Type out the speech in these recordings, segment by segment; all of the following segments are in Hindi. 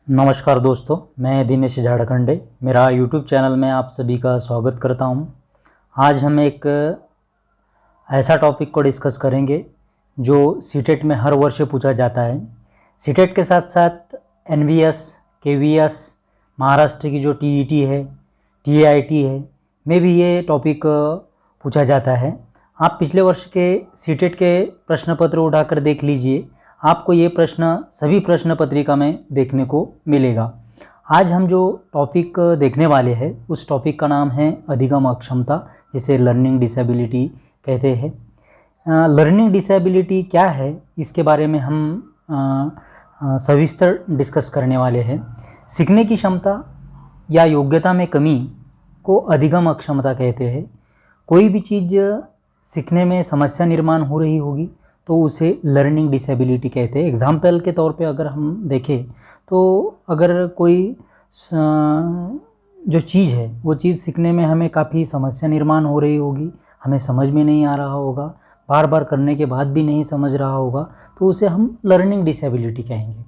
नमस्कार दोस्तों, मैं दिनेश झारखंडे मेरा यूट्यूब चैनल में आप सभी का स्वागत करता हूं। आज हम एक ऐसा टॉपिक को डिस्कस करेंगे जो सीटेट में हर वर्ष पूछा जाता है। सीटेट के साथ साथ एनवीएस, केवीएस, महाराष्ट्र की जो टीईटी है, टीआईटी है, में भी ये टॉपिक पूछा जाता है। आप पिछले वर्ष के सीटेट के प्रश्न पत्र उठाकर देख लीजिए, आपको ये प्रश्न सभी प्रश्न पत्रिका में देखने को मिलेगा। आज हम जो टॉपिक देखने वाले हैं उस टॉपिक का नाम है अधिगम अक्षमता, जिसे लर्निंग डिसेबिलिटी कहते हैं। लर्निंग डिसेबिलिटी क्या है, इसके बारे में हम सविस्तर डिस्कस करने वाले हैं। सीखने की क्षमता या योग्यता में कमी को अधिगम अक्षमता कहते हैं। कोई भी चीज़ सीखने में समस्या निर्माण हो रही होगी तो उसे लर्निंग डिसेबिलिटी कहते हैं। एग्जाम्पल के तौर पे अगर हम देखें तो अगर कोई जो चीज़ है वो चीज़ सीखने में हमें काफ़ी समस्या निर्माण हो रही होगी, हमें समझ में नहीं आ रहा होगा, बार बार करने के बाद भी नहीं समझ रहा होगा, तो उसे हम लर्निंग डिसेबिलिटी कहेंगे।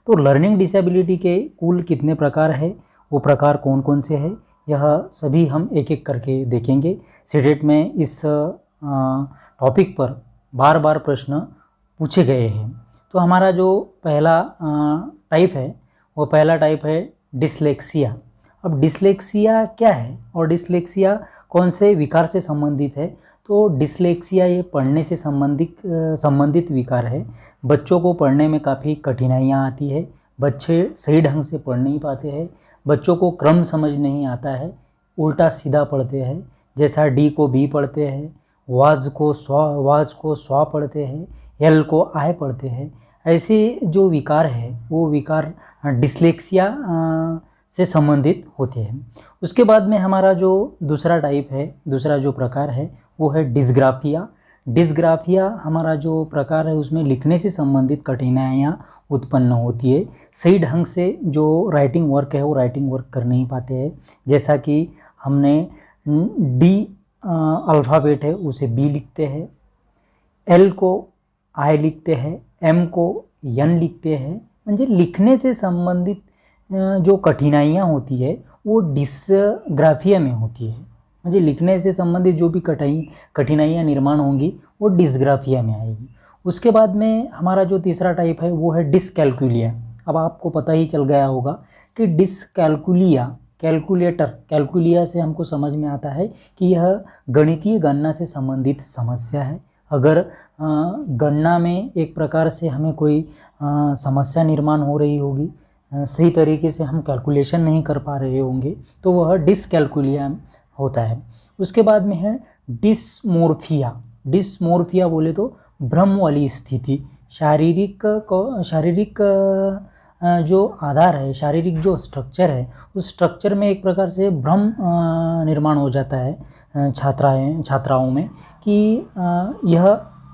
तो लर्निंग डिसेबिलिटी के कुल कितने प्रकार है, वो प्रकार कौन कौन से हैं, यह सभी हम एक एक करके देखेंगे। सीटेट में इस टॉपिक पर बार बार प्रश्न पूछे गए हैं। तो हमारा जो पहला टाइप है वो पहला टाइप है डिसलेक्सिया। अब डिसलेक्सिया क्या है और डिसलेक्सिया कौन से विकार से संबंधित है? तो डिसलेक्सिया ये पढ़ने से संबंधित विकार है। बच्चों को पढ़ने में काफ़ी कठिनाइयाँ आती है, बच्चे सही ढंग से पढ़ नहीं पाते हैं, बच्चों को क्रम समझ नहीं आता है, उल्टा सीधा पढ़ते हैं, जैसा डी को बी पढ़ते हैं, वाज को स्वा पढ़ते हैं, एल को आय पढ़ते हैं। ऐसे जो विकार है वो विकार डिसलेक्सिया से संबंधित होते हैं। उसके बाद में हमारा जो दूसरा टाइप है, दूसरा जो प्रकार है वो है डिसग्राफिया। डिसग्राफिया हमारा जो प्रकार है उसमें लिखने से संबंधित कठिनाइयाँ उत्पन्न होती है। सही ढंग से जो राइटिंग वर्क है वो राइटिंग वर्क कर नहीं पाते हैं। जैसा कि हमने डी अल्फ़ाबेट है उसे बी लिखते हैं, एल को आई लिखते हैं, एम को एन लिखते हैं। म्हणजे लिखने से संबंधित जो कठिनाइयाँ होती है वो डिसग्राफिया में होती है। म्हणजे लिखने से संबंधित जो भी कठिनाइयाँ निर्माण होंगी वो डिसग्राफिया में आएगी। उसके बाद में हमारा जो तीसरा टाइप है वो है डिसकैल्कुलिया। अब आपको पता ही चल गया होगा कि डिसकैल्कुलिया, कैलकुलिया से हमको समझ में आता है कि यह गणितीय गणना से संबंधित समस्या है। अगर गणना में एक प्रकार से हमें कोई समस्या निर्माण हो रही होगी, सही तरीके से हम कैलकुलेशन नहीं कर पा रहे होंगे, तो वह डिसकैल्कुलिया होता है। उसके बाद में है डिसमोर्फिया। डिसमोर्फिया बोले तो भ्रम वाली स्थिति, शारीरिक जो आधार है, शारीरिक जो स्ट्रक्चर है, उस स्ट्रक्चर में एक प्रकार से भ्रम निर्माण हो जाता है छात्राओं में कि यह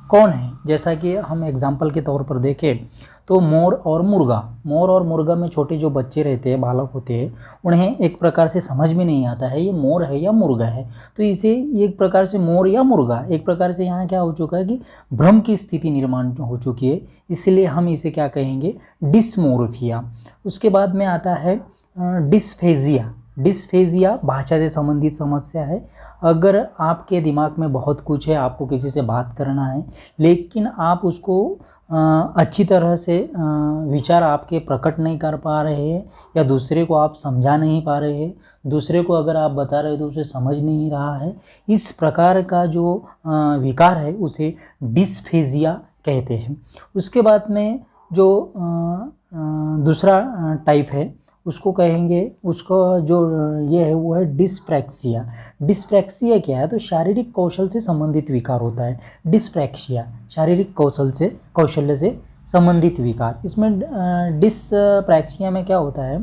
कौन है। जैसा कि हम एग्जाम्पल के तौर पर देखें तो मोर और मुर्गा में छोटे जो बच्चे रहते हैं, बालक होते हैं, उन्हें एक प्रकार से समझ में नहीं आता है ये मोर है या मुर्गा है। तो इसे एक प्रकार से मोर या मुर्गा, एक प्रकार से यहाँ क्या हो चुका है कि भ्रम की स्थिति निर्माण हो चुकी है, इसलिए हम इसे क्या कहेंगे, डिसमोर्फिया। उसके बाद में आता है डिस्फेजिया। डिस्फेजिया भाषा से संबंधित समस्या है। अगर आपके दिमाग में बहुत कुछ है, आपको किसी से बात करना है, लेकिन आप उसको अच्छी तरह से विचार आपके प्रकट नहीं कर पा रहे हैं, या दूसरे को आप समझा नहीं पा रहे हैं, दूसरे को अगर आप बता रहे हो तो उसे समझ नहीं रहा है, इस प्रकार का जो विकार है उसे डिस्फेजिया कहते हैं। उसके बाद में जो दूसरा टाइप है उसको कहेंगे, उसका जो ये है वो है डिस्प्रैक्सिया। डिस्प्रैक्सिया क्या है? तो शारीरिक कौशल से संबंधित विकार होता है डिस्प्रैक्सिया, शारीरिक कौशल्य से संबंधित विकार। इसमें डिस्प्रैक्सिया में क्या होता है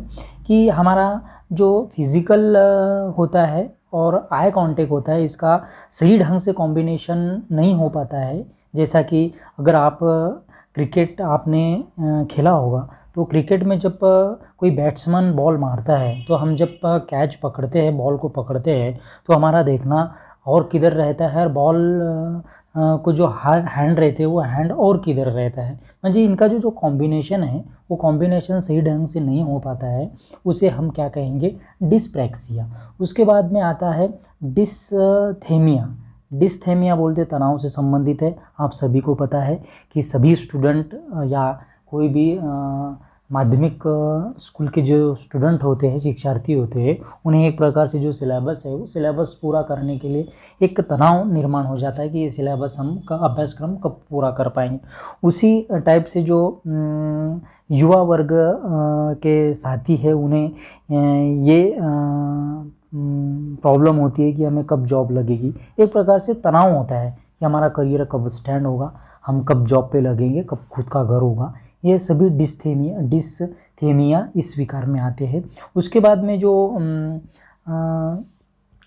कि हमारा जो फिजिकल होता है और आई कांटेक्ट होता है, इसका सही ढंग से कॉम्बिनेशन नहीं हो पाता है। जैसा कि अगर आप क्रिकेट आपने खेला होगा तो क्रिकेट में जब कोई बैट्समैन बॉल मारता है तो हम जब कैच पकड़ते हैं, बॉल को पकड़ते हैं, तो हमारा देखना और किधर रहता है, बॉल को जो हैंड रहते हैं वो हैंड और किधर रहता है, म्हणजे इनका जो कॉम्बिनेशन है वो कॉम्बिनेशन सही ढंग से नहीं हो पाता है, उसे हम क्या कहेंगे, डिस्प्रैक्सिया। उसके बाद में आता है डिस्थेमिया। डिस्थेमिया बोलते तनाव से संबंधित है। आप सभी को पता है कि सभी स्टूडेंट या कोई भी माध्यमिक स्कूल के जो स्टूडेंट होते हैं, शिक्षार्थी होते हैं, उन्हें एक प्रकार से जो सिलेबस है वो सिलेबस पूरा करने के लिए एक तनाव निर्माण हो जाता है कि ये सिलेबस हम का अभ्यासक्रम कब पूरा कर पाएंगे। उसी टाइप से जो युवा वर्ग के साथी है उन्हें ये प्रॉब्लम होती है कि हमें कब जॉब लगेगी। एक प्रकार से तनाव होता है कि हमारा करियर कब स्टैंड होगा, हम कब जॉब पे लगेंगे, कब खुद का घर होगा। ये सभी डिस्थेमिया इस विकार में आते हैं। उसके बाद में जो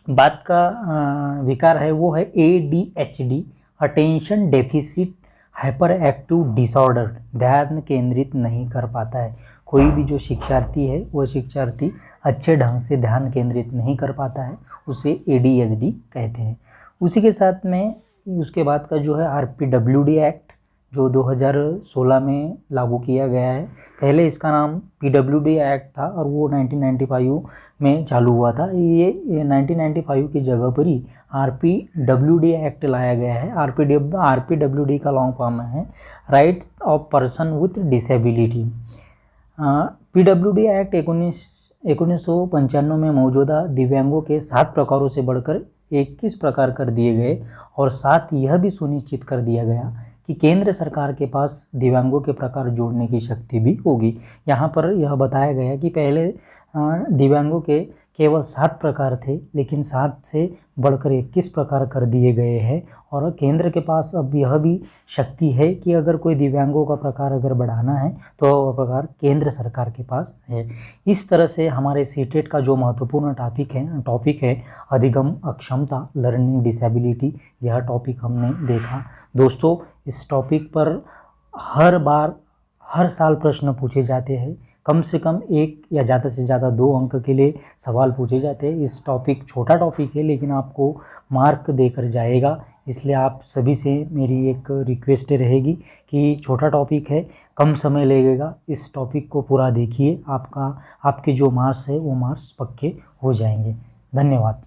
बात का विकार है वो है ADHD, attention deficit hyper active disorder, ध्यान केंद्रित नहीं कर पाता है। कोई भी जो शिक्षार्थी है वो शिक्षार्थी अच्छे ढंग से ध्यान केंद्रित नहीं कर पाता है, उसे ADHD कहते हैं। उसी के साथ में उसके बाद का जो है RPWD एक्ट, जो 2016 में लागू किया गया है। पहले इसका नाम PWD एक्ट था और वो 1995 में चालू हुआ था। ये 1995 की जगह पर ही RPWD एक्ट लाया गया है। RPWD का लॉन्ग फॉर्म है rights of person with disability. PWD act 1995 में मौजूदा दिव्यांगों के 7 प्रकारों से बढ़कर 21 प्रकार कर दिए गए और साथ यह भी सुनिश्चित कर दिया गया कि केंद्र सरकार के पास दिव्यांगों के प्रकार जोड़ने की शक्ति भी होगी। यहाँ पर यह बताया गया कि पहले दिव्यांगों के केवल 7 प्रकार थे, लेकिन 7 से बढ़कर 21 प्रकार कर दिए गए हैं और केंद्र के पास अब यह भी शक्ति है कि अगर कोई दिव्यांगों का प्रकार अगर बढ़ाना है तो वह प्रकार केंद्र सरकार के पास है। इस तरह से हमारे सीटेट का जो महत्वपूर्ण टॉपिक है अधिगम अक्षमता, लर्निंग डिसेबिलिटी, यह टॉपिक हमने देखा। दोस्तों, इस टॉपिक पर हर साल प्रश्न पूछे जाते हैं। कम से कम 1 या ज़्यादा से ज़्यादा 2 अंक के लिए सवाल पूछे जाते हैं। इस टॉपिक छोटा टॉपिक है लेकिन आपको मार्क देकर जाएगा, इसलिए आप सभी से मेरी एक रिक्वेस्ट रहेगी कि छोटा टॉपिक है, कम समय लगेगा, इस टॉपिक को पूरा देखिए, आपके जो मार्क्स है वो मार्क्स पक्के हो जाएंगे। धन्यवाद।